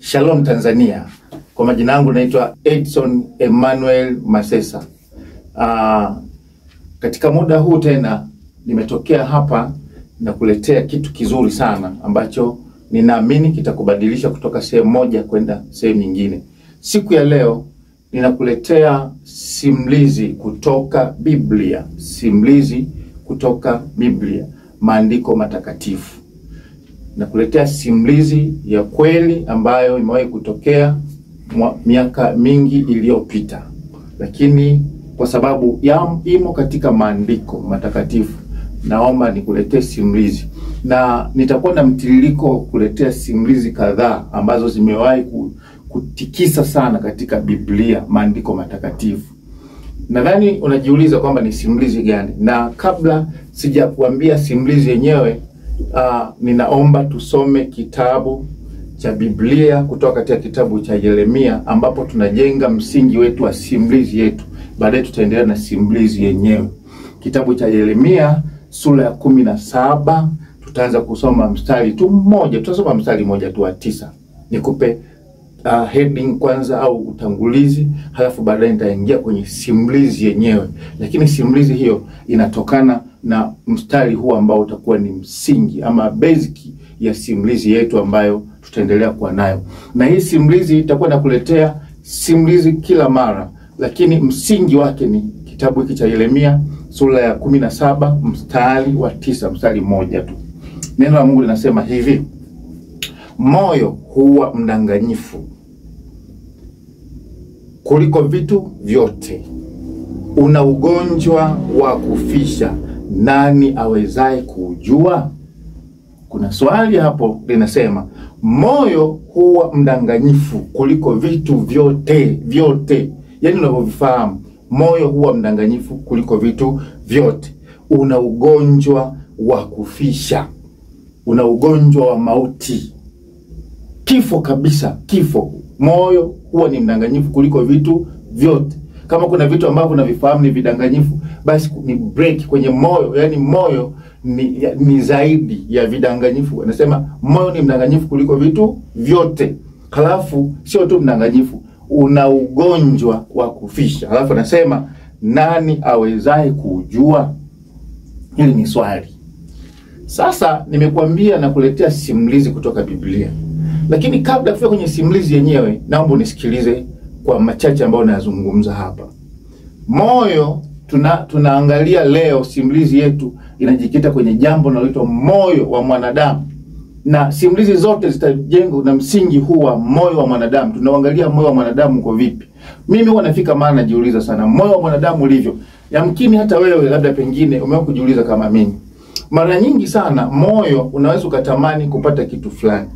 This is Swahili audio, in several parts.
Shalom Tanzania. Kwa majina yangu naitwa Edson Emmanuel Masesa. Katika muda huu tena nimetokea hapa na kuletea kitu kizuri sana ambacho ninaamini kitakubadilisha kutoka sehemu moja kwenda sehemu nyingine. Siku ya leo ninakuletea simulizi kutoka Biblia. Simulizi kutoka Biblia, maandiko matakatifu. Nakuletea simulizi ya kweli ambayo imewahi kutokea miaka mingi iliyopita, lakini kwa sababu imo katika maandiko matakatifu, naomba nikuletee simulizi, na nitakuwa na mtiririko kuletea simulizi kadhaa ambazo zimewahi kutikisa sana katika Biblia, maandiko matakatifu. Nadhani unajiuliza kwamba ni simulizi gani, na kabla sijakuambia simulizi yenyewe, ninaomba tusome kitabu cha Biblia kutoka katika kitabu cha Yeremia, ambapo tunajenga msingi wetu wa simulizi yetu. Baadaye tutaendelea na simulizi yenyewe. Kitabu cha Yeremia sura ya 17, tutaanza kusoma mstari tu mmoja. Tutasoma mstari mmoja tu wa 9. Nikupe heading kwanza au utangulizi, halafu baadaye nitaingia kwenye simulizi yenyewe. Lakini simulizi hiyo inatokana na mstari huu ambao utakuwa ni msingi ama basic ya simulizi yetu ambayo tutaendelea kuwa nayo. Na hii simulizi itakuwa nakuletea simulizi kila mara, lakini msingi wake ni kitabu hiki cha Yeremia sura ya 17 mstari wa 9, mstari mmoja tu. Neno la Mungu linasema hivi: moyo huwa mdanganyifu kuliko vitu vyote, una ugonjwa wa kufisha, nani awezaye kujua? Kuna swali hapo linasema moyo huwa mdanganyifu kuliko vitu vyote. Yaani unavyovifahamu, moyo huwa mdanganyifu kuliko vitu vyote, una ugonjwa wa kufisha, una ugonjwa wa mauti, kifo kabisa, kifo. Moyo huwa ni mdanganyifu kuliko vitu vyote. Kama kuna vitu ambavyo unavifahamu ni vidanganyifu, basi ni break kwenye moyo. Yaani moyo ni zaidi ya vidanganyifu. Anasema moyo ni mdanganyifu kuliko vitu vyote. Halafu sio tu mdanganyifu, una ugonjwa wa kufisha. Halafu anasema nani awezaye kujua? Hili ni swali. Sasa nimekuambia na kuletea simulizi kutoka Biblia. Lakini kabla kufika kwenye simulizi yenyewe, naomba unisikilize kwa machache ambayo nazungumza hapa. Moyo, tunaangalia leo simulizi yetu inajikita kwenye jambo linaloitwa moyo wa mwanadamu. Na simulizi zote zitajengwa na msingi huu wa moyo wa mwanadamu. Tunaangalia moyo wa mwanadamu kwa vipi. Mimi huwa nafika maana najiuliza sana moyo wa mwanadamu ulivyo. Yamkini hata wewe labda pengine umewahi kujiuliza kama mimi. Mara nyingi sana moyo unaweza ukatamani kupata kitu fulani.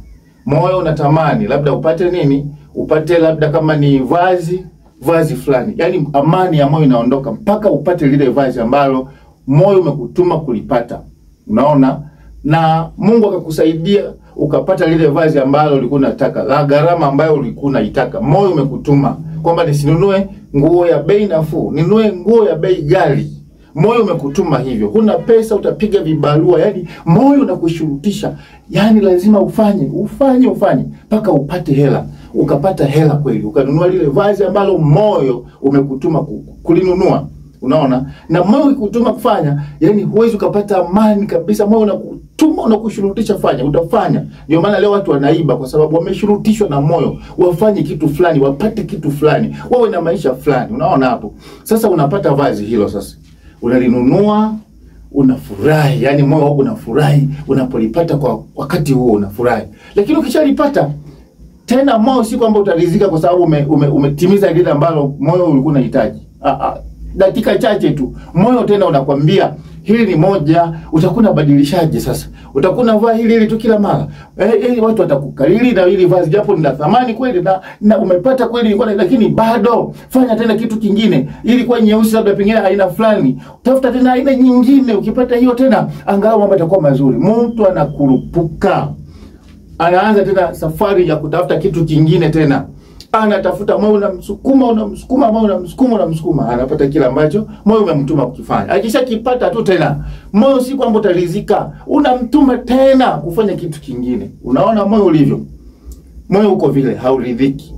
Moyo unatamani labda upate nini? Upate labda kama ni vazi fulani. Yaani amani ya moyo inaondoka mpaka upate lile vazi ambalo moyo umekutuma kulipata. Unaona? Na Mungu akakusaidia ukapata lile vazi ambalo ulikuwa unataka, la gharama ambayo ulikuwa unaitaka. Moyo umekutuma kwamba nisinunue nguo ya bei nafuu, ninunue nguo ya bei ghali. Moyo umekutuma hivyo. Huna pesa, utapiga vibarua. Yaani moyo unakushurutisha. Yaani lazima ufanye mpaka upate hela. Ukapata hela kweli, ukanunua lile vazi ambalo moyo umekutuma kulinunua. Unaona? Na moyo ukikutuma kufanya, yaani huwezi ukapata amani kabisa. Moyo unakutuma, unakushurutisha fanya, utafanya. Ndio maana leo watu wanaiba, kwa sababu wameshurutishwa na moyo wafanye kitu fulani, wapate kitu fulani, wawe na maisha fulani. Unaona hapo? Sasa unapata vazi hilo, sasa unalinunua, unafurahi. Yaani moyo wako unafurahi unapolipata, kwa wakati huo unafurahi. Lakini ukishalipata tena, moyo si kwamba utaridhika kwa sababu umetimiza lile ambalo moyo ulikuwa unahitaji. Dakika chache tu moyo tena unakwambia hili ni moja, utakuwa unabadilishaje sasa? Utakuwa unavaa hili tu kila mara. Watu watakukariri na hili vazi japo lina thamani kweli na umepata kweli, lakini bado fanya tena kitu kingine. Ili kwa nyeusi labda pengine aina fulani, tafuta tena aina nyingine. Ukipata hiyo tena, angalau mambo yatakuwa mazuri. Mtu anakurupuka, anaanza tena safari ya kutafuta kitu kingine tena. Anatafuta, moyo unamsukuma, anapata kila ambacho moyo umemtuma kukifanya. Akishakipata tu tena, moyo si kwamba utaridhika, unamtuma tena kufanya kitu kingine. Unaona moyo ulivyo? Moyo uko vile, hauridhiki.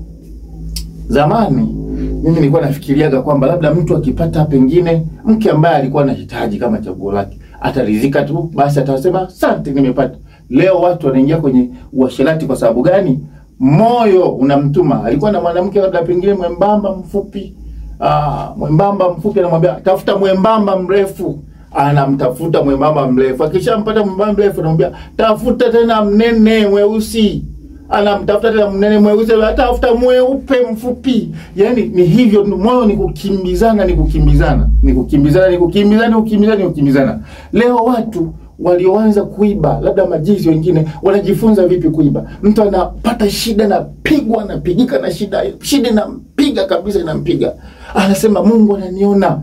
Zamani mimi nilikuwa nafikiriaga kwamba labda mtu akipata pengine mke ambaye alikuwa anahitaji kama chaguo lake, ataridhika tu, basi atasema asante nimepata. Leo watu wanaingia kwenye uasherati kwa sababu gani? Moyo unamtuma. Alikuwa na mwanamke labda pengine mwembamba mfupi, anamwambia tafuta mwembamba mrefu. Anamtafuta mwembamba mrefu. Akishampata mwembamba mrefu anamwambia tafuta tena mnene mweusi. Anamtafuta tena mnene mweusi, tafuta mweupe mfupi. Yaani ni hivyo, moyo ni kukimbizana. Leo watu walioanza kuiba, labda majizi wengine wanajifunza vipi kuiba. Mtu anapata shida na anapigika na shida inampiga kabisa, inampiga. Anasema Mungu ananiona,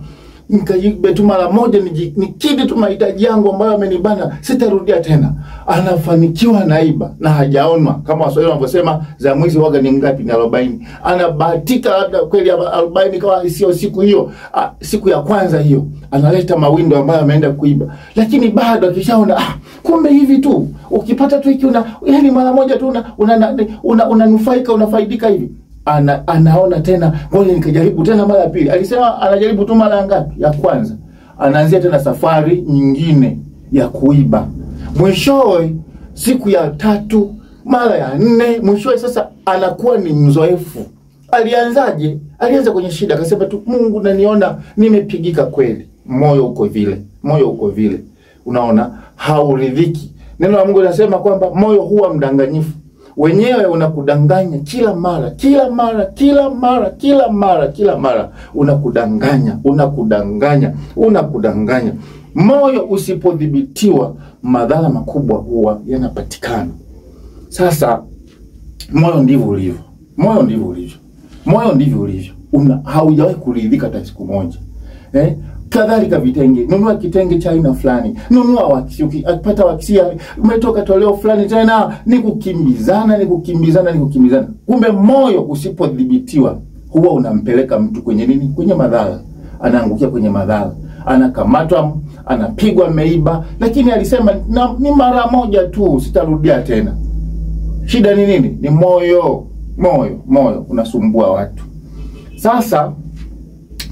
nikaibe tu mara moja, nikidhi tu mahitaji yangu ambayo amenibana, sitarudia tena. Anafanikiwa naiba na hajaonwa. Kama Waswahili wanavyosema za mwizi waga ni ngapi? Ni 40. Anabahatika labda kweli 40 kama sio siku hiyo, siku ya kwanza hiyo analeta mawindo ambayo ameenda kuiba. Lakini bado akishaona kumbe hivi tu ukipata tu hiki yani mara moja tu unanufaika, unafaidika hivi. Anaona tena, ngoja nikajaribu tena mara ya pili. Alisema anajaribu tu mara ngapi? Ya kwanza. Anaanzia tena safari nyingine ya kuiba. Mwishowe siku ya 3, mara ya 4, mwishowe sasa anakuwa ni mzoefu. Alianzaje? Alianza kwenye shida, akasema tu Mungu naniona nimepigika kweli. Moyo uko vile. Unaona, hauridhiki. Neno la Mungu linasema kwamba moyo huwa mdanganyifu. Wenyewe unakudanganya kila mara. Unakudanganya. Moyo usipodhibitiwa, madhara makubwa huwa yanapatikana. Sasa moyo ndivyo ulivyo. Haujawahi kuridhika hata siku moja. Kadhalika vitenge. Nunua kitenge cha aina fulani. Nunua waksi. Ukipata waksi umetoka toleo fulani tena ni kukimbizana. Kumbe moyo usipodhibitiwa huwa unampeleka mtu kwenye nini? Kwenye madhara. Anaangukia kwenye madhara. Anakamatwa, anapigwa, ameiba, lakini alisema ni mara moja tu, sitarudia tena. Shida ni nini? Ni moyo unasumbua watu. Sasa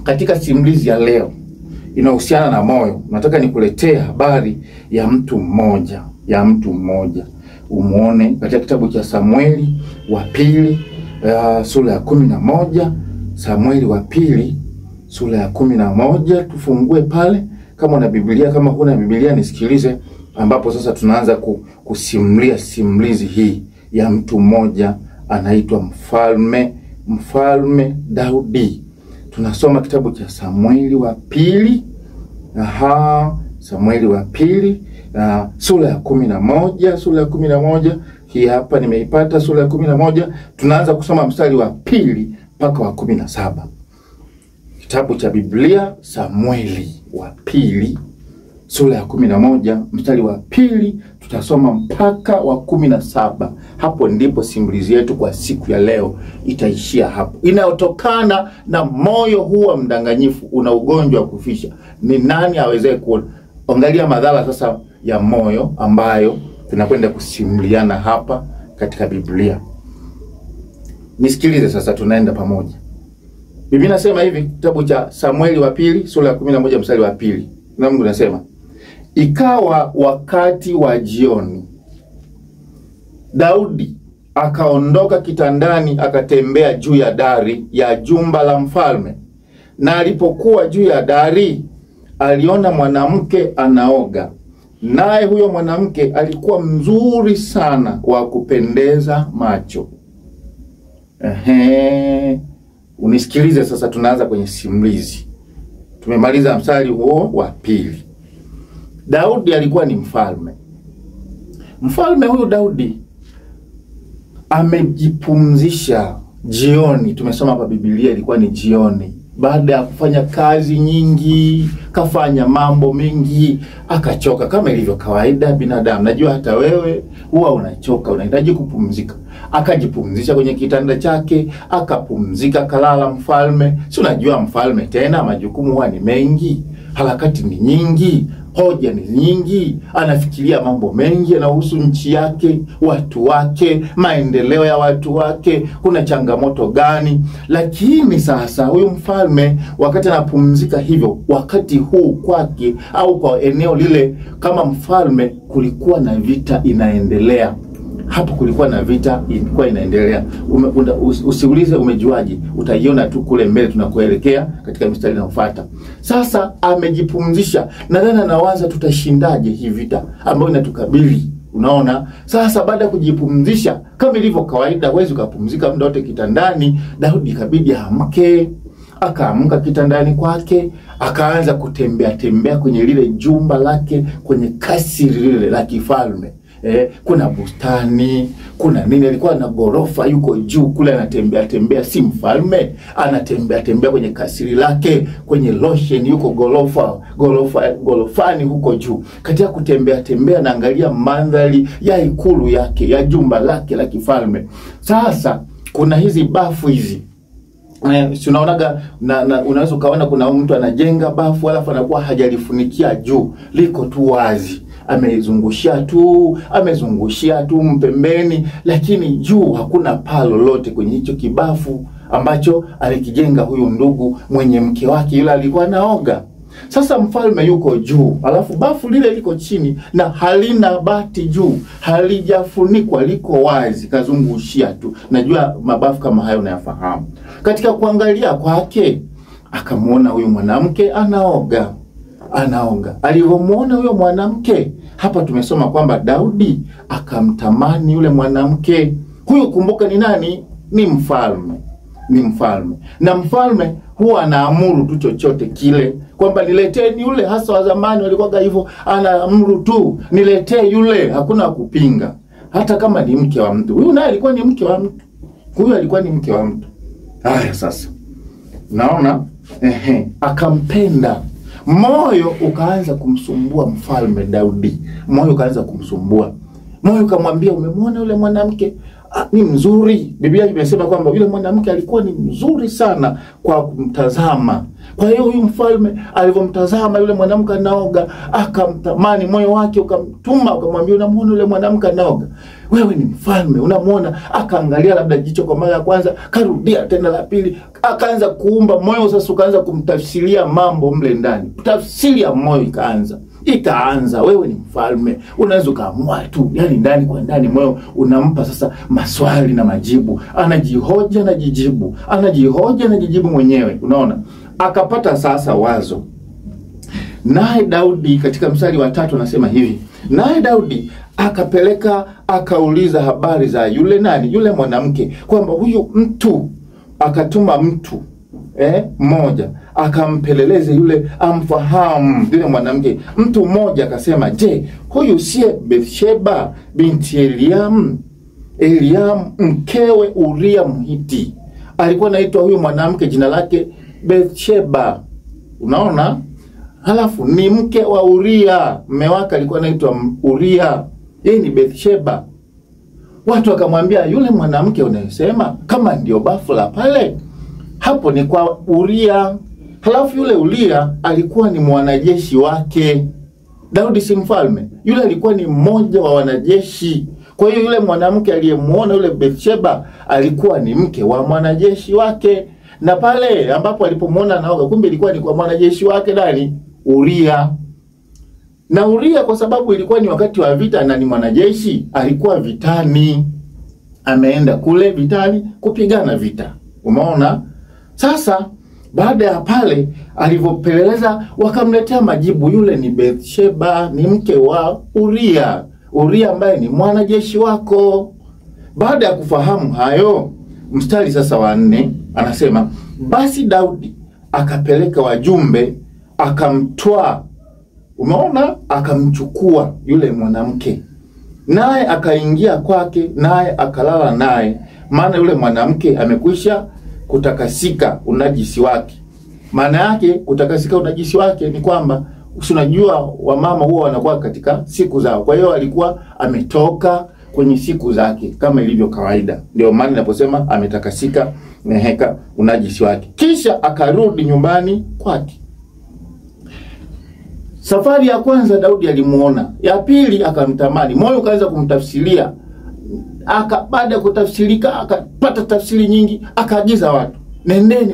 katika simulizi ya leo inahusiana na moyo, nataka nikuletee habari ya mtu mmoja. Umuone katika kitabu cha Samueli wa pili sura ya 11. Samueli wa pili sura ya 11, tufungue pale. Kama una Biblia, kama huna Biblia nisikilize, ambapo sasa tunaanza kusimulia simulizi hii ya mtu mmoja anaitwa mfalme Daudi. Tunasoma kitabu cha Samueli wa pili. Samueli wa pili sura ya 11. Hii hapa nimeipata, sura ya 11. Tunaanza kusoma mstari wa 2 mpaka wa 17. Kitabu cha Biblia Samueli wa pili sura ya 11 mstari wa 2 tutasoma mpaka wa 17. Hapo ndipo simulizi yetu kwa siku ya leo itaishia hapo. Inayotokana na moyo huwa mdanganyifu, una ugonjwa wa kufisha. Ni nani aweze kuangalia madhara sasa ya moyo ambayo tunakwenda kusimuliana hapa katika Biblia? Nisikilize sasa, tunaenda pamoja. Biblia inasema hivi, kitabu cha Samueli wa pili sura ya 11 mstari wa 2. Na Mungu anasema, ikawa wakati wa jioni, Daudi akaondoka kitandani, akatembea juu ya dari ya jumba la mfalme. Na alipokuwa juu ya dari, aliona mwanamke anaoga. Naye huyo mwanamke alikuwa mzuri sana, wa kupendeza macho. Unisikilize sasa, tunaanza kwenye simulizi. Tumemaliza mstari huo wa 2. Daudi alikuwa ni mfalme. Mfalme huyu Daudi amejipumzisha jioni. Tumesoma hapa Biblia ilikuwa ni jioni. Baada ya kufanya kazi nyingi, kafanya mambo mengi, akachoka kama ilivyo kawaida binadamu. Najua hata wewe huwa unachoka, unahitaji kupumzika. Akajipumzisha kwenye kitanda chake, akapumzika, kalala mfalme. Si unajua mfalme tena majukumu huwa ni mengi, harakati ni nyingi. hoja ni nyingi, anafikiria mambo mengi yanayohusu nchi yake, watu wake, maendeleo ya watu wake, kuna changamoto gani. Lakini sasa huyu mfalme wakati anapumzika hivyo, wakati huu kwake au kwa eneo lile kama mfalme, kulikuwa na vita inaendelea. Hapo kulikuwa na vita ilikuwa inaendelea. Usiulize umejuaje, utaiona tu kule mbele tunakoelekea katika mstari unaofuata. Sasa amejipumzisha, nadhani anawaza tutashindaje hii vita ambayo inatukabili. Unaona? Sasa baada ya kujipumzisha, kama ilivyo kawaida, huwezi kupumzika muda wote kitandani. Daudi ikabidi aamke. Akaamka kitandani kwake, akaanza kutembea kwenye lile jumba lake, kwenye kasri lile la kifalme. Kuna bustani, kuna nini, alikuwa na gorofa yuko juu kule, anatembea si mfalme, anatembea kwenye kasri lake, kwenye lotion yuko gorofani huko juu. Katika kutembea naangalia mandhari ya ikulu yake, ya jumba lake la kifalme. Sasa kuna hizi bafu hizi. Unaonaga unaweza kaona kuna mtu anajenga bafu alafu anakuwa hajalifunikia juu, liko tu wazi. Amezungushia tu mpembeni, lakini juu hakuna paa lolote kwenye hicho kibafu ambacho alikijenga huyu ndugu mwenye mke wake yule alikuwa anaoga. Sasa mfalme yuko juu, alafu bafu lile liko chini na halina bati juu, halijafunikwa, liko wazi, kazungushia tu. Najua mabafu kama hayo unayafahamu. Katika kuangalia kwake, akamuona huyu mwanamke anaoga. Alivyomuona huyo mwanamke, hapa tumesoma kwamba Daudi akamtamani yule mwanamke. Huyu kumbuka ni nani? Ni mfalme. Na mfalme huwa anaamuru tu chochote kile, kwamba nileteni yule. Hasa wa zamani walikuwa hivyo, anaamuru tu, niletee yule, hakuna kupinga. Hata kama ni mke wa mtu. Huyu naye alikuwa ni mke wa mtu. Haya sasa. Naona akampenda. Moyo ukaanza kumsumbua mfalme Daudi. Moyo ukamwambia, umemwona yule mwanamke? Ni mzuri. Biblia imesema kwamba yule mwanamke alikuwa ni mzuri sana kwa kumtazama. Kwa hiyo huyu mfalme alivyomtazama yule mwanamke anaoga, akamtamani, moyo wake ukamtuma, ukamwambia, unamwona yule mwanamke anaoga? Wewe ni mfalme, unamwona? Akaangalia labda jicho kwa mara ya kwanza, karudia tena la pili, akaanza kuumba moyo. Sasa ukaanza kumtafsiria mambo mle ndani. Tafsiri ya moyo ikaanza. Wewe ni mfalme, unaweza kaamua tu, yani ndani kwa ndani moyo unampa sasa maswali na majibu. Anajihoja na jijibu mwenyewe. Unaona? Akapata sasa wazo. Naye Daudi katika mstari wa 3 anasema hivi. Naye Daudi akauliza habari za yule nani? Yule mwanamke, kwamba huyu mtu, akatuma mtu mmoja akampeleleze yule, amfahamu yule mwanamke. Mtu mmoja akasema, je, huyu siye Bathsheba binti Eliam mkewe Uria Mhiti? Alikuwa anaitwa huyu mwanamke jina lake Bathsheba. Unaona? Halafu ni mke wa Uria, mume wake alikuwa anaitwa Uria. Yeye ni Bathsheba. Watu wakamwambia, yule mwanamke unayosema kama ndio bafu la pale, hapo ni kwa Uria. Halafu yule Uria alikuwa ni mwanajeshi wake. Daudi si mfalme. Yule alikuwa ni mmoja wa wanajeshi. Kwa hiyo yule mwanamke aliyemuona yule Bathsheba alikuwa ni mke wa mwanajeshi wake. Na pale ambapo alipomuona anaoga, kumbe ilikuwa ni kwa mwanajeshi wake nani? Uria. Na Uria kwa sababu ilikuwa ni wakati wa vita na ni mwanajeshi, alikuwa vitani. Ameenda kule vitani kupigana vita. Umeona? Sasa baada ya pale alivyopeleleza, wakamletea majibu, yule ni Bathsheba, ni mke wa Uria. Uria ambaye ni mwanajeshi wako. Baada ya kufahamu hayo, mstari sasa wa 4 anasema, basi Daudi akapeleka wajumbe, akamtwaa. Umeona? Akamchukua yule mwanamke, naye akaingia kwake, naye akalala naye. Maana yule mwanamke amekwisha kutakasika unajisi wake. Maana yake kutakasika unajisi wake ni kwamba, unajua wamama huwa wanakuwa katika siku zao. Kwa hiyo alikuwa ametoka kwenye siku zake kama ilivyo kawaida. Ndio maana ninaposema ametakasika neheka unajisi wake. Kisha akarudi nyumbani kwake. Safari ya kwanza Daudi alimuona, ya pili akamtamani, moyo ukaanza kumtafsiria. Baada ya kutafsirika akapata tafsiri nyingi, akaagiza watu, nendeni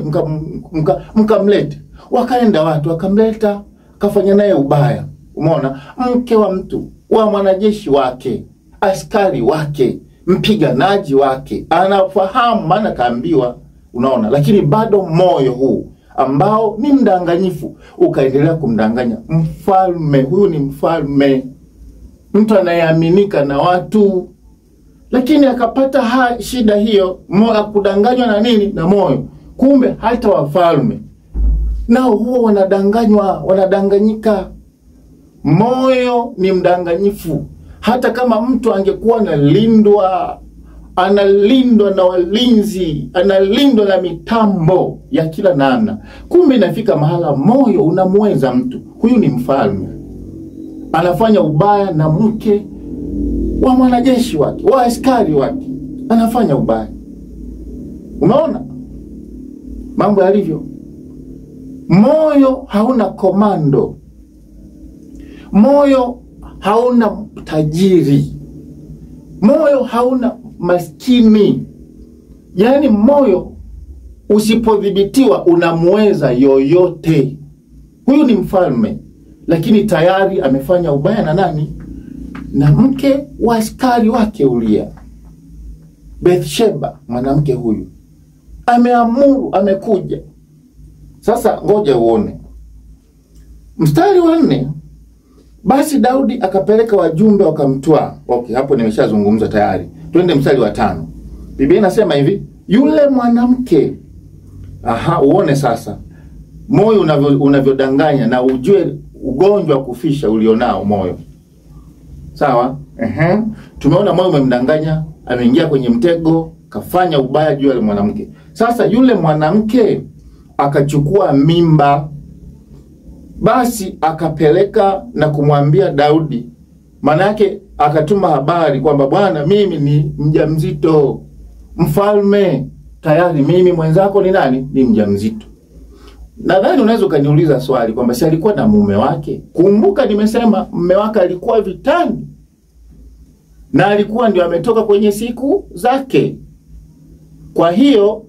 mkamlete. Wakaenda watu wakamleta, kafanya naye ubaya. Umeona, mke wa mtu, wa mwanajeshi wake, askari wake, mpiganaji wake, anafahamu maana kaambiwa. Unaona, lakini bado moyo huu ambao ni mdanganyifu ukaendelea kumdanganya mfalme. Huyu ni mfalme, mtu anayeaminika na watu, lakini akapata shida hiyo, kudanganywa na nini? Na moyo. Kumbe hata wafalme nao huwa wanadanganyika. Moyo ni mdanganyifu. Hata kama mtu angekuwa analindwa na walinzi, analindwa na mitambo ya kila namna, kumbe inafika mahala moyo unamweza mtu. Huyu ni mfalme, anafanya ubaya na mke wa mwanajeshi wake, wa askari wake, anafanya ubaya. Unaona mambo yalivyo. Moyo hauna komando, moyo hauna tajiri, moyo hauna maskini. Yaani moyo usipodhibitiwa unamweza yoyote. Huyu ni mfalme, lakini tayari amefanya ubaya na nani? Na mke wa askari wake Uria. Bathsheba, mwanamke huyu ameamuru, amekuja. Sasa ngoja uone mstari wa 4. Basi Daudi akapeleka wajumbe wakamtwaa. Okay, hapo nimeshazungumza tayari. Twende mstari wa 5. Biblia inasema hivi, yule mwanamke. Uone sasa moyo unavyodanganya, na ujue ugonjwa wa kufisha ulionao moyo. Sawa? Tumeona moyo umemdanganya, ameingia kwenye mtego, kafanya ubaya juu ya mwanamke. Sasa yule mwanamke akachukua mimba. Basi akapeleka na kumwambia Daudi. Maana yake akatuma habari kwamba, bwana, mimi ni mjamzito. Mfalme, tayari mimi mwenzako ni nani? Ni mjamzito. Nadhani unaweza ukaniuliza swali kwamba si alikuwa na mume wake? Kumbuka nimesema mume wake alikuwa vitani, na alikuwa ndio ametoka kwenye siku zake. Kwa hiyo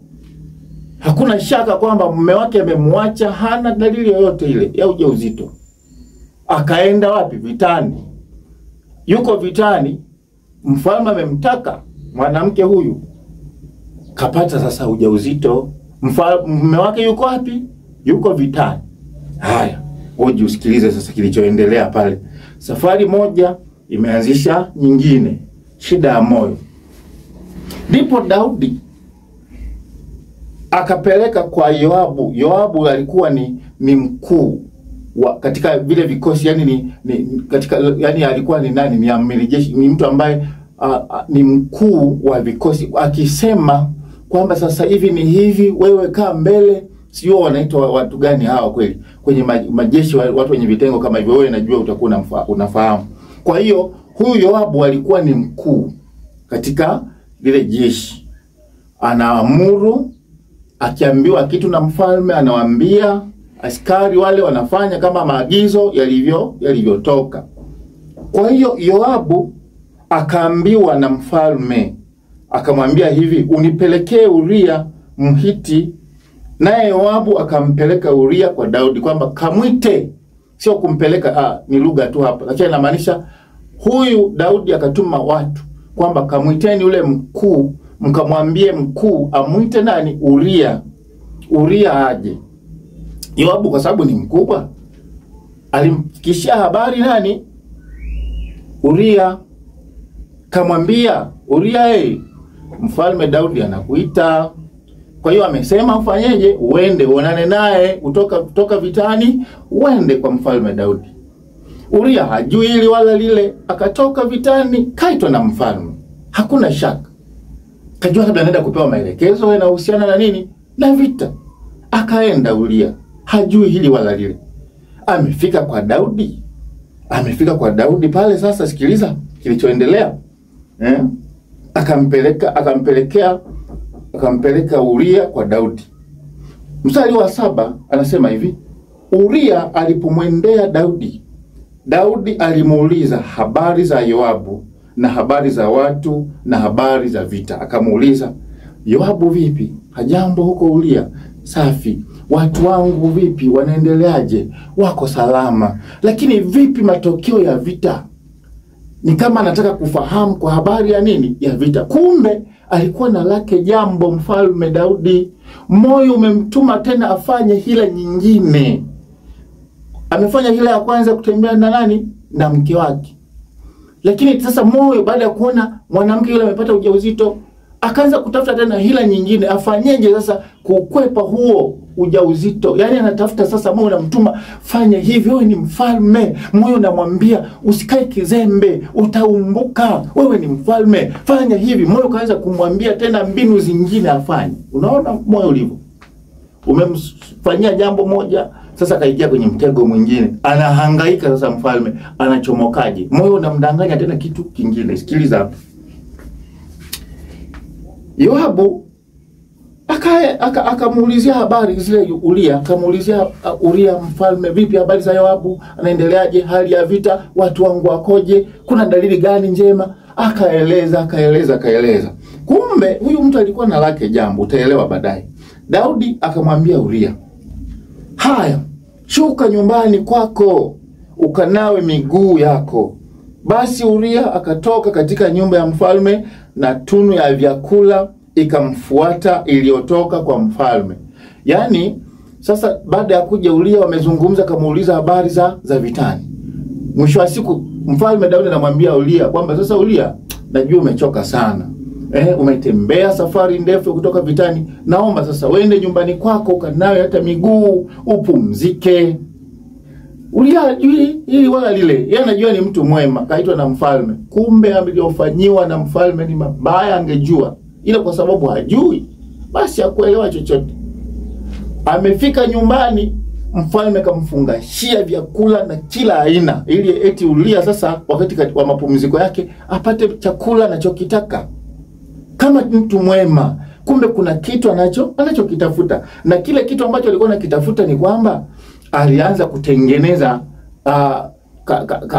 hakuna shaka kwamba mume wake amemwacha, hana dalili yoyote ile ya ujauzito. Akaenda wapi? Vitani. Yuko vitani, mfalme amemtaka mwanamke huyu, kapata sasa ujauzito. Mume wake yuko wapi? Yuko vitani. Haya, ngoja usikilize sasa kilichoendelea pale. Safari moja imeanzisha nyingine, shida ya moyo. Ndipo Daudi akapeleka kwa Yoabu. Yoabu alikuwa ni mkuu katika vile vikosi, yani yani alikuwa ni nani? Ni amiri jeshi, ni mtu ambaye ni mkuu wa vikosi, akisema kwamba sasa hivi ni hivi, wewe kaa mbele. Sio wanaitwa watu gani hawa kweli kwenye majeshi, watu wenye vitengo kama hivyo, wewe najua utakuwa unafahamu. Kwa hiyo huyu Yoabu alikuwa ni mkuu katika lile jeshi, anaamuru. Akiambiwa kitu na mfalme, anawaambia askari wale, wanafanya kama maagizo yalivyotoka. Kwa hiyo Yoabu akaambiwa na mfalme, akamwambia hivi, unipelekee Uria Mhiti. Naye Yoabu akampeleka Uria kwa Daudi, kwamba kamwite. Sio kumpeleka, ni lugha tu hapa, lakini inamaanisha huyu Daudi akatuma watu kwamba kamwiteni yule mkuu, mkamwambie mkuu amwite nani? Uria aje. Yoabu kwa sababu ni mkubwa, alimfikishia habari nani? Uria. Kamwambia Uria, mfalme Daudi anakuita. Kwa hiyo amesema ufanyeje? Uende uonane naye, kutoka vitani, uende kwa mfalme Daudi. Uria hajui hili wala lile, akatoka vitani, kaitwa na mfalme. Hakuna shaka, kajua labda anaenda kupewa maelekezo yanayohusiana na nini? Na vita. Akaenda Uria, hajui hili wala lile. Amefika kwa Daudi pale. Sasa sikiliza kilichoendelea. Akampeleka Uria kwa Daudi. Mstari wa 7 anasema hivi, Uria alipomwendea Daudi Daudi alimuuliza habari za Yoabu na habari za watu na habari za vita. Akamuuliza, Yoabu vipi? Hajambo huko Uria? Safi. Watu wangu vipi? Wanaendeleaje? Wako salama. Lakini vipi matokeo ya vita? Ni kama anataka kufahamu kwa habari ya nini? Ya vita. Kumbe alikuwa na lake jambo mfalme Daudi. Moyo umemtuma tena afanye hila nyingine. Amefanya hila ya kwanza kutembea na nani? Na mke wake. Lakini sasa moyo baada ya kuona mwanamke yule amepata ujauzito, akaanza kutafuta tena hila nyingine. Afanyeje sasa kukwepa huo ujauzito? Yaani anatafuta sasa, moyo unamtuma fanya hivi, wewe ni mfalme. Moyo unamwambia usikae kizembe, utaumbuka. Wewe ni mfalme, fanya hivi. Moyo kaanza kumwambia tena mbinu zingine afanye. Unaona moyo ulivyo? Umemfanyia jambo moja, sasa kaingia kwenye mtego mwingine. Anahangaika sasa mfalme, anachomokaje? Moyo unamdanganya tena kitu kingine. Sikiliza hapa. Yoabu akamuulizia habari zile Uria, akamuulizia Uria mfalme, vipi habari za Yoabu? Anaendeleaje? Hali ya vita, watu wangu wakoje? Kuna dalili gani njema? Akaeleza. Kumbe huyu mtu alikuwa na lake jambo, utaelewa baadaye. Daudi akamwambia Uria, haya, shuka nyumbani kwako ukanawe miguu yako. Basi Uria akatoka katika nyumba ya mfalme, na tunu ya vyakula ikamfuata iliyotoka kwa mfalme. Yaani sasa baada ya kuja Uria, wamezungumza, kamuuliza habari za vitani. Mwisho wa siku mfalme Daudi anamwambia Uria kwamba sasa Uria, najua umechoka sana. Umetembea safari ndefu kutoka vitani. Naomba sasa uende nyumbani kwako ukanawe hata miguu upumzike. Uria hajui hili wala lile. Yeye anajua ni mtu mwema, kaitwa na mfalme. Kumbe aliyofanyiwa na mfalme ni mabaya, angejua. Ila kwa sababu hajui, basi hakuelewa chochote. Amefika nyumbani, mfalme kamfungashia vyakula na kila aina, ili eti Uria sasa wakati wa mapumziko yake apate chakula anachokitaka. Kama mtu mwema, kumbe kuna kitu anachokitafuta. Na kile kitu ambacho alikuwa anakitafuta ni kwamba alianza kutengeneza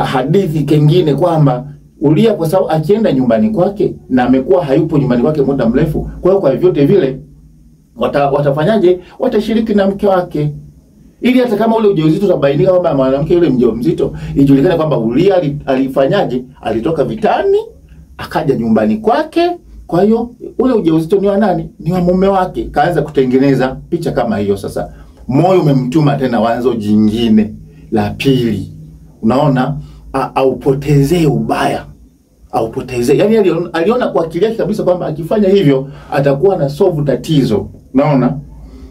hadithi kengine kwamba Uria, kwa sababu akienda nyumbani kwake na amekuwa hayupo nyumbani kwake muda mrefu, kwa hiyo kwa vyote vile watafanyaje? Watashiriki na mke wake, ili hata kama ule ujauzito utabainika kwamba mwanamke yule mjamzito, ijulikane kwamba Uria alifanyaje? Alitoka vitani akaja nyumbani kwake. Kwa hiyo ule ujauzito ni wa nani? Ni wa mume wake. Kaanza kutengeneza picha kama hiyo. Sasa moyo umemtuma tena wazo jingine la pili. Unaona, aupotezee ubaya, aupotezee. Yaani aliona kwa akili yake kabisa kwamba akifanya hivyo atakuwa na solve tatizo. Unaona?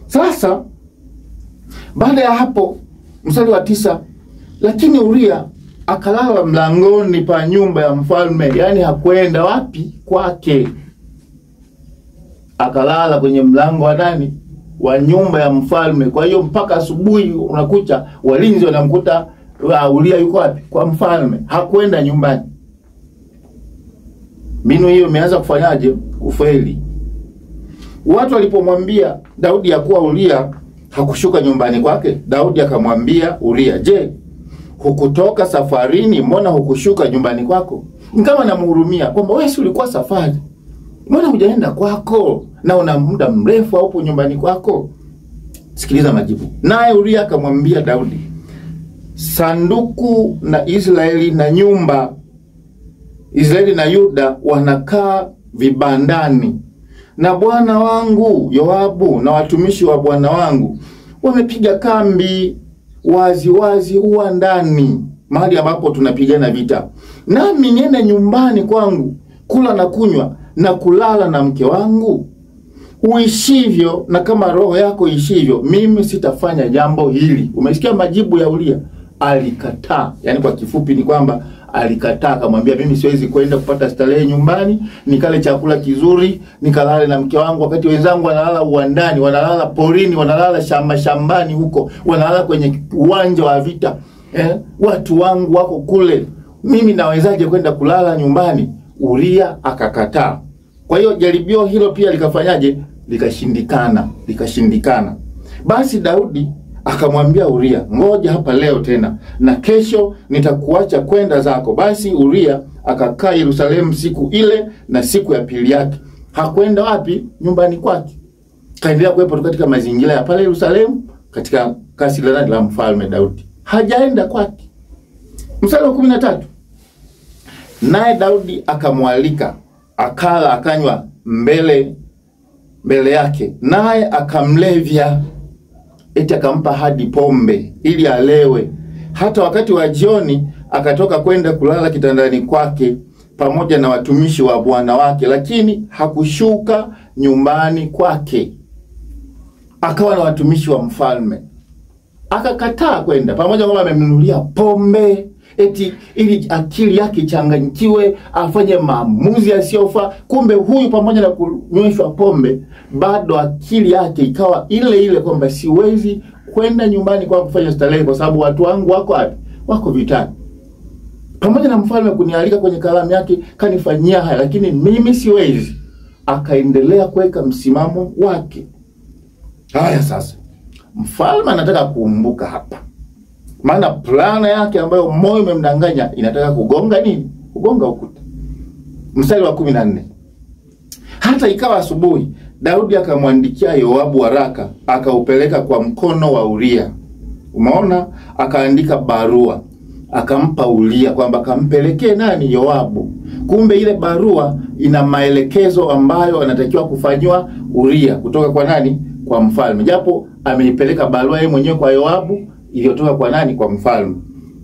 Sasa baada ya hapo, mstari wa 9, lakini Uria akalala mlangoni pa nyumba ya mfalme. Yaani hakwenda wapi? Kwake. Akalala kwenye mlango wa nani? Wa nyumba ya mfalme. Kwa hiyo mpaka asubuhi unakucha, walinzi wanamkuta Uria yuko wapi? Kwa mfalme. Hakwenda nyumbani. Mbinu hiyo imeanza kufanyaje? Kufeli. Watu walipomwambia Daudi ya kuwa Uria hakushuka nyumbani kwake, Daudi akamwambia Uria, je, hukutoka safarini? Mbona hukushuka nyumbani kwako? Kama namhurumia kwamba wewe si ulikuwa safari, mbona hujaenda kwako na una muda mrefu hapo nyumbani kwako? Sikiliza majibu. Naye Uria akamwambia Daudi, sanduku na Israeli na Yuda wanakaa vibandani, na bwana wangu Yoabu na watumishi wa bwana wangu wamepiga kambi wazi huwa ndani, mahali ambapo tunapigana vita. Nami niende nyumbani kwangu kula na kunywa na kulala na mke wangu? Uishivyo na kama roho yako ishivyo, mimi sitafanya jambo hili. Umesikia majibu ya Uria? Alikataa. Yaani kwa kifupi ni kwamba alikataa, akamwambia mimi siwezi kwenda kupata starehe nyumbani, nikale chakula kizuri, nikalale na mke wangu, wakati wenzangu wanalala uwandani, wanalala porini, wanalala shambani huko, wanalala kwenye uwanja wa vita. Watu wangu wako kule. Mimi nawezaje kwenda kulala nyumbani? Uria akakataa. Kwa hiyo jaribio hilo pia likafanyaje? Likashindikana. Basi Daudi akamwambia Uria, ngoja hapa leo tena, na kesho nitakuacha kwenda zako. Basi Uria akakaa Yerusalemu siku ile na siku ya pili yake. Hakwenda wapi? Nyumbani kwake. Kaendelea kuwepo katika mazingira ya pale Yerusalemu, katika kasri la mfalme Daudi. Hajaenda kwake. Mstari wa 13. Naye Daudi akamwalika, akala akanywa mbele yake, naye akamlevya, eti akampa hadi pombe ili alewe. Hata wakati wa jioni akatoka kwenda kulala kitandani kwake pamoja na watumishi wa bwana wake, lakini hakushuka nyumbani kwake. Akawa na watumishi wa mfalme, akakataa kwenda, pamoja kwamba amemnunulia pombe eti ili akili yake changanyikiwe, afanye maamuzi yasiyofaa. Kumbe huyu pamoja na kunyweshwa pombe, bado akili yake ikawa ile ile kwamba siwezi kwenda nyumbani kwa kufanya starehe kwa sababu watu wangu wako wapi? Wako vitani. Pamoja na mfalme kunialika kwenye karamu yake, kanifanyia haya, lakini mimi siwezi. Akaendelea kuweka msimamo wake. Haya sasa, mfalme anataka kuumbuka hapa. Maana plana yake ambayo moyo umemdanganya inataka kugonga nini? Kugonga ukuta. Mstari wa 14. Hata ikawa asubuhi, Daudi akamwandikia Yoabu waraka, akaupeleka kwa mkono wa Uria. Umeona? Akaandika barua, akampa Uria kwamba kampelekee nani? Yoabu. Kumbe ile barua ina maelekezo ambayo anatakiwa kufanywa Uria kutoka kwa nani? Kwa mfalme. Japo ameipeleka barua yeye mwenyewe kwa Yoabu, iliyotoka kwa nani? Kwa mfalme.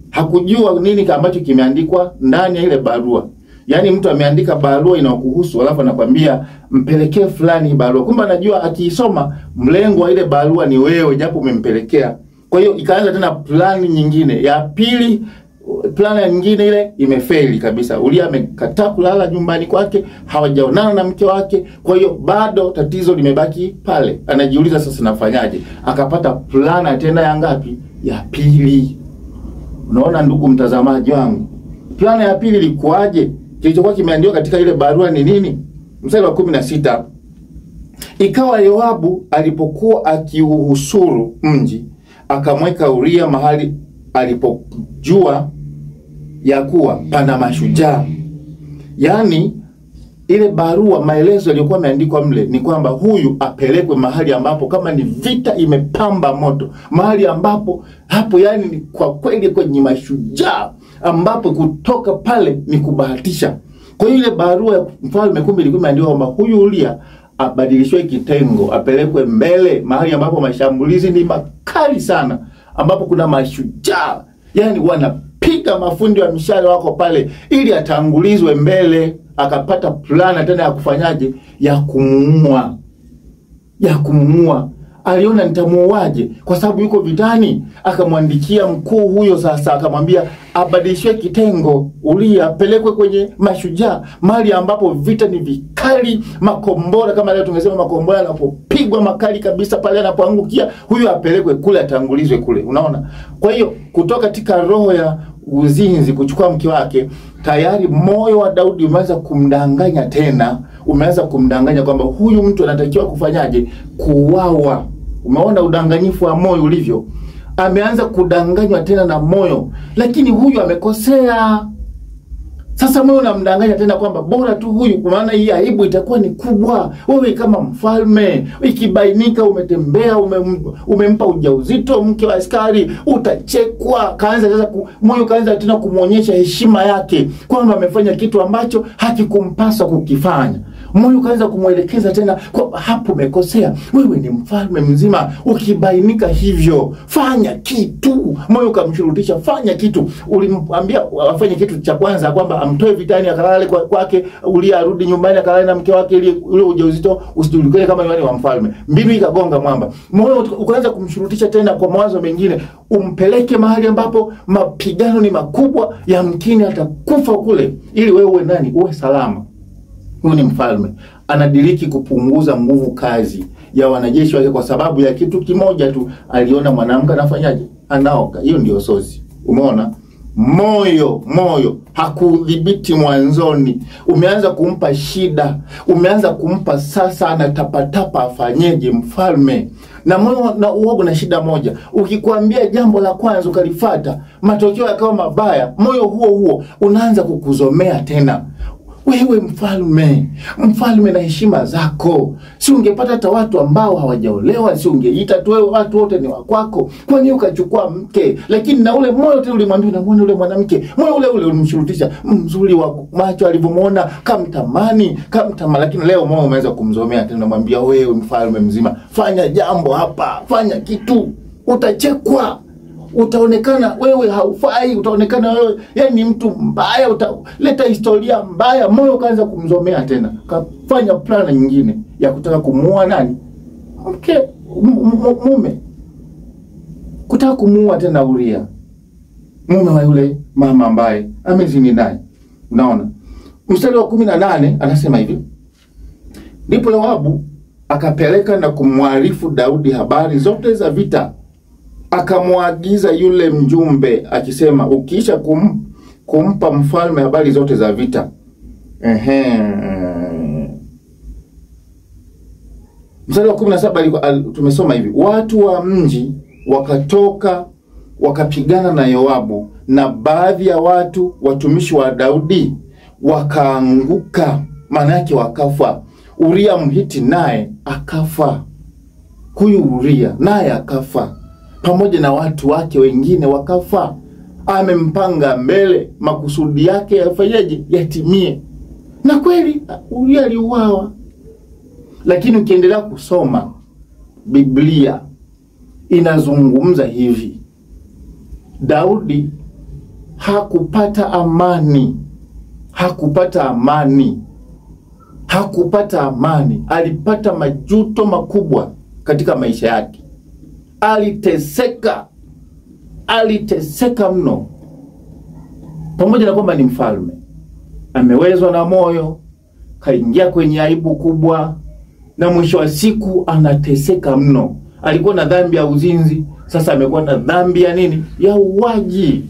Hakujua nini ambacho kimeandikwa ndani ya ile barua. Yaani mtu ameandika barua inayokuhusu, alafu anakuambia mpelekee fulani barua. Kumbe anajua akiisoma mlengo wa ile barua ni wewe, japo umempelekea. Kwa hiyo ikaanza tena plani nyingine. Ya pili, plani nyingine ile imefeli kabisa. Uria amekataa kulala nyumbani kwake, hawajaonana na mke wake. Kwa hiyo bado tatizo limebaki pale. Anajiuliza sasa nafanyaje? Akapata plana tena ya ngapi? Ya pili. Unaona ndugu mtazamaji wangu, plana ya pili ilikuwaje? Kilichokuwa kimeandikwa katika ile barua ni nini? Mstari wa 16. Ikawa Yoabu alipokuwa akiuhusuru mji, akamweka Uria mahali alipojua ya kuwa pana mashujaa. Yaani ile barua, maelezo yaliyokuwa yameandikwa mle ni kwamba huyu apelekwe mahali ambapo kama ni vita imepamba moto, mahali ambapo hapo yani ni kwa kweli kwenye mashujaa, ambapo kutoka pale ni kubahatisha. Kwa hiyo ile barua ya mfalme kumbe ilikuwa imeandikwa kwamba huyu Uria abadilishwe kitengo, apelekwe mbele mahali ambapo mashambulizi ni makali sana, ambapo kuna mashujaa, yani wanapiga mafundi wa mishale wako pale, ili atangulizwe mbele. Akapata plana tena ya kufanyaje? Ya kumuua. Aliona nitamuuaje kwa sababu yuko vitani. Akamwandikia mkuu huyo sasa, akamwambia abadilishwe kitengo, Uria apelekwe kwenye mashujaa, mahali ambapo vita ni vikali, makombora kama leo tungesema makombora yanapopigwa makali kabisa pale anapoangukia, huyo apelekwe kule, atangulizwe kule. Unaona? Kwa hiyo kutoka katika roho ya uzinzi kuchukua mke wake, tayari moyo wa Daudi umeanza kumdanganya tena. Umeanza kumdanganya kwamba huyu mtu anatakiwa kufanyaje? Kuuawa. Umeona udanganyifu wa moyo ulivyo? Ameanza kudanganywa tena na moyo, lakini huyu amekosea. Sasa moyo unamdanganya tena kwamba bora tu huyu, kwa maana hii aibu itakuwa ni kubwa. Wewe kama mfalme, ikibainika umetembea umempa ujauzito mke wa askari, utachekwa. Kaanza sasa moyo kaanza tena kumuonyesha heshima yake kwamba amefanya kitu ambacho hakikumpasa kukifanya. Moyo kaanza kumuelekeza tena kwa hapo umekosea. Wewe ni mfalme mzima, ukibainika hivyo fanya kitu. Moyo kamshurutisha fanya kitu. Ulimwambia afanye kitu cha kwanza kwamba amtoe vitani akalale kwake, Uria arudi nyumbani akalale na mke wake ili ule ujauzito usijulikane kama ni wa mfalme. Mbiu ikagonga mwamba. Moyo ukaanza kumshurutisha tena kwa mawazo mengine, umpeleke mahali ambapo mapigano ni makubwa, yamkini atakufa kule, ili wewe uwe nani? Uwe salama. Huyu ni mfalme, anadiriki kupunguza nguvu kazi ya wanajeshi wake kwa sababu ya kitu kimoja tu. Aliona mwanamke anafanyaje? Anaoka. Hiyo ndio sosi. Umeona? Moyo hakudhibiti mwanzoni, umeanza kumpa shida, umeanza kumpa sasa anatapatapa afanyeje mfalme. Na moyo na uoga na shida moja, ukikwambia jambo la kwanza ukalifuata, matokeo yakawa mabaya, moyo huo unaanza kukuzomea tena. Wewe mfalme na heshima zako, si ungepata hata watu ambao hawajaolewa, si ungeita tu wewe watu wote ni wakwako? Kwa nini ukachukua mke? Lakini na ule moyo tena ulimwambia na muone ule mwanamke, moyo ule ulimshurutisha, mzuri wa macho alivyomuona kamtamani, lakini leo moyo umeanza kumzomea tena, unamwambia wewe mfalme mzima, fanya jambo hapa, fanya kitu. Utachekwa, utaonekana wewe haufai, utaonekana wewe yani mtu mbaya, utaleta historia mbaya. Moyo kaanza kumzomea tena, kafanya plana nyingine ya kutaka kumuua nani? Mke, mume, kutaka kumuua tena Uria, mume wa yule mama ambaye amezini naye. Unaona mstari wa 18 anasema hivi: ndipo Yoabu akapeleka na kumwarifu Daudi habari zote za vita, akamwagiza yule mjumbe akisema, ukiisha kumpa mfalme habari zote za vita. Mstari wa 17 tumesoma hivi: watu wa mji wakatoka wakapigana na Yoabu, na baadhi ya watumishi wa Daudi wakaanguka, maana yake wakafa. Uria Mhiti naye akafa. Huyu Uria naye akafa, pamoja na watu wake wengine wakafa. Amempanga mbele, makusudi yake yafanyaje? Yatimie. Na kweli Uria aliuawa. Lakini ukiendelea kusoma Biblia inazungumza hivi: Daudi hakupata amani. Alipata majuto makubwa katika maisha yake. Aliteseka mno, pamoja na kwamba ni mfalme. Amewezwa na moyo, kaingia kwenye aibu kubwa, na mwisho wa siku anateseka mno. Alikuwa na dhambi ya uzinzi, sasa amekuwa na dhambi ya nini? Ya uwaji.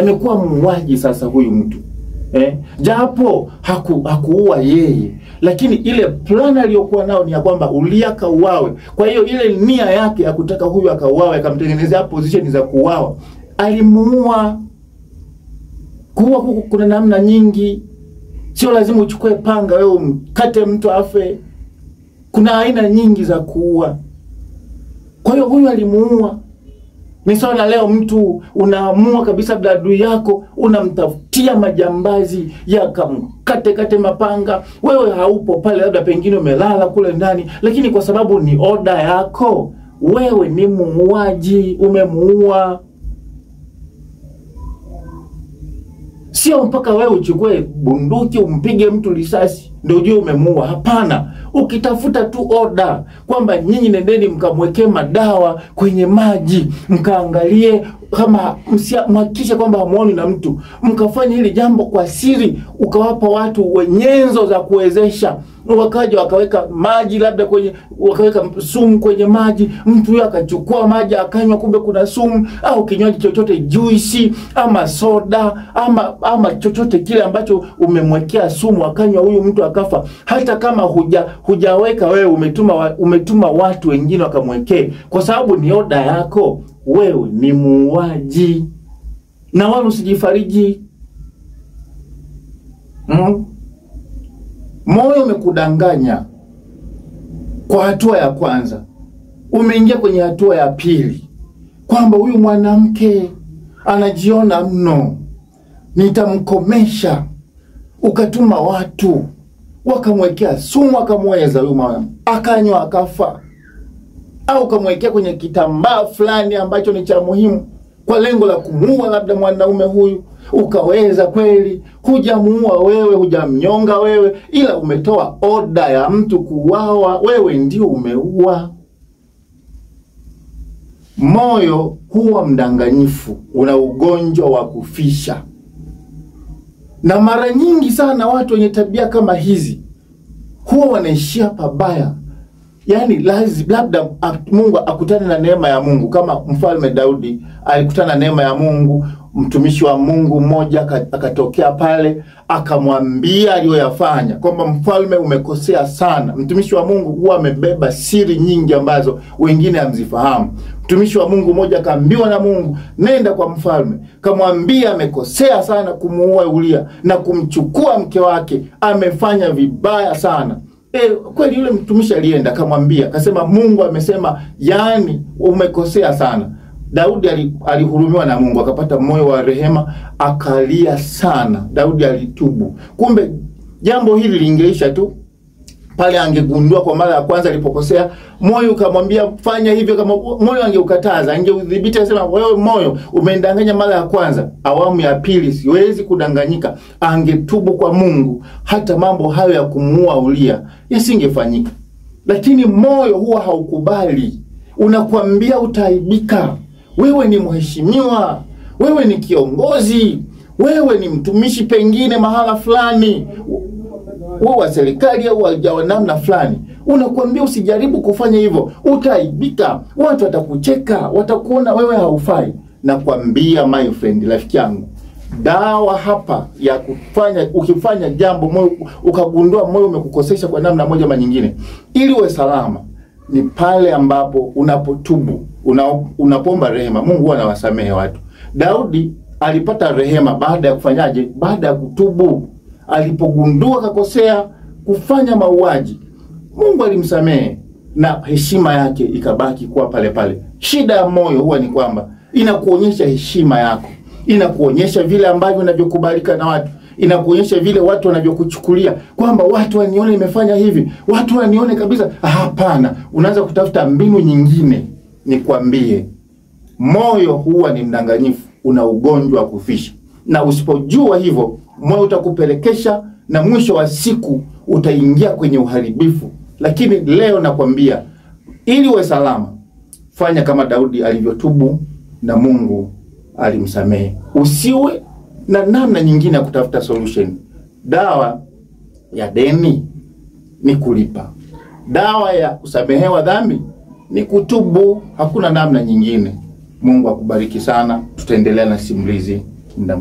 Amekuwa muuaji sasa huyu mtu. Japo hakuua yeye, lakini ile plan aliyokuwa nao ni ya kwamba Uria kauawe. Kwa hiyo ile nia yake ya kutaka huyu akauawe, akamtengenezea position za kuuawa, alimuua. Kuua kuna namna nyingi, sio lazima uchukue panga wewe umkate mtu afe. Kuna aina nyingi za kuua. Kwa hiyo huyu alimuua. Ni sawa na leo mtu unaamua kabisa adui yako, unamtafutia majambazi yakamkate mapanga. Wewe haupo pale, labda pengine umelala kule ndani, lakini kwa sababu ni oda yako, wewe ni muuaji, umemuua. Sio mpaka wewe uchukue bunduki umpige mtu risasi ndio ujue umemuua. Hapana. Ukitafuta tu oda kwamba nyinyi nendeni mkamwekee madawa kwenye maji, mkaangalie kama mhakikishe kwamba hamuoni na mtu, mkafanya hili jambo kwa siri, ukawapa watu wenyenzo za kuwezesha, wakaja wakaweka maji labda wakaweka sumu kwenye maji, mtu huyo akachukua maji akanywa, kumbe kuna sumu, au kinywaji chochote, juisi ama soda ama chochote kile ambacho umemwekea sumu, akanywa huyu mtu akafa. Hata kama hujaweka wewe, umetuma watu wengine wakamwekee, kwa sababu ni oda yako, wewe ni muuaji. Na wala usijifariji. Moyo umekudanganya kwa hatua ya kwanza, umeingia kwenye hatua ya pili kwamba huyu mwanamke anajiona mno, nitamkomesha. Ukatuma watu wakamwekea sumu, akamweza huyu mama, akanywa akafa. Au ukamwekea kwenye kitambaa fulani ambacho ni cha muhimu kwa lengo la kumuua labda mwanaume huyu, ukaweza kweli. Hujamuua wewe, hujamnyonga wewe, ila umetoa oda ya mtu kuuawa, wewe ndio umeua. Moyo huwa mdanganyifu, una ugonjwa wa kufisha. Na mara nyingi sana watu wenye tabia kama hizi huwa wanaishia pabaya. Yani labda Mungu akutane na neema ya Mungu kama mfalme Daudi alikutana na neema ya Mungu. Mtumishi wa Mungu mmoja akatokea pale akamwambia aliyoyafanya, kwamba mfalme umekosea sana. Mtumishi wa Mungu huwa amebeba siri nyingi ambazo wengine hamzifahamu. Mtumishi wa Mungu mmoja akaambiwa na Mungu, nenda kwa mfalme kamwambia amekosea sana kumuua Uria na kumchukua mke wake, amefanya vibaya sana. Kweli yule mtumishi alienda akamwambia, akasema Mungu amesema yani umekosea sana. Daudi alihurumiwa na Mungu, akapata moyo wa rehema, akalia sana. Daudi alitubu. Kumbe jambo hili lingeisha tu pale angegundua kwa mara ya kwanza alipokosea. Moyo ukamwambia fanya hivyo, kama moyo angeukataza, angeudhibiti, asema wewe moyo umendanganya mara ya kwanza, awamu ya pili siwezi kudanganyika, angetubu kwa Mungu, hata mambo hayo ya kumuua Uria yasingefanyika. Lakini moyo huwa haukubali, unakuambia utaibika. Wewe ni mheshimiwa, wewe ni kiongozi, wewe ni mtumishi pengine mahala fulani, wewe wa serikali au wa namna fulani, unakuambia usijaribu kufanya hivyo, utaibika, watu watakucheka, watakuona wewe haufai. Nakwambia my friend, rafiki yangu, dawa hapa ya kufanya, ukifanya jambo moyo ukagundua moyo umekukosesha kwa namna moja ama nyingine, ili uwe salama, ni pale ambapo unapotubu, unapomba rehema. Mungu anawasamehe watu. Daudi alipata rehema baada ya kufanyaje? Baada ya kutubu. Alipogundua kakosea kufanya mauaji, Mungu alimsamehe na heshima yake ikabaki kuwa pale pale. Shida ya moyo huwa ni kwamba inakuonyesha heshima yako, inakuonyesha vile ambavyo unavyokubalika na watu, inakuonyesha vile watu wanavyokuchukulia, kwamba watu wanione nimefanya hivi, watu wanione kabisa. Hapana, unaanza kutafuta mbinu nyingine. Nikwambie, moyo huwa ni mdanganyifu, una ugonjwa wa kufisha, na usipojua hivyo moyo utakupelekesha, na mwisho wa siku utaingia kwenye uharibifu. Lakini leo nakwambia, ili uwe salama, fanya kama Daudi alivyotubu na Mungu alimsamehe. Usiwe na namna nyingine ya kutafuta solution. Dawa ya deni ni kulipa. Dawa ya kusamehewa dhambi ni kutubu. Hakuna namna nyingine. Mungu akubariki sana. Tutaendelea na simulizi muda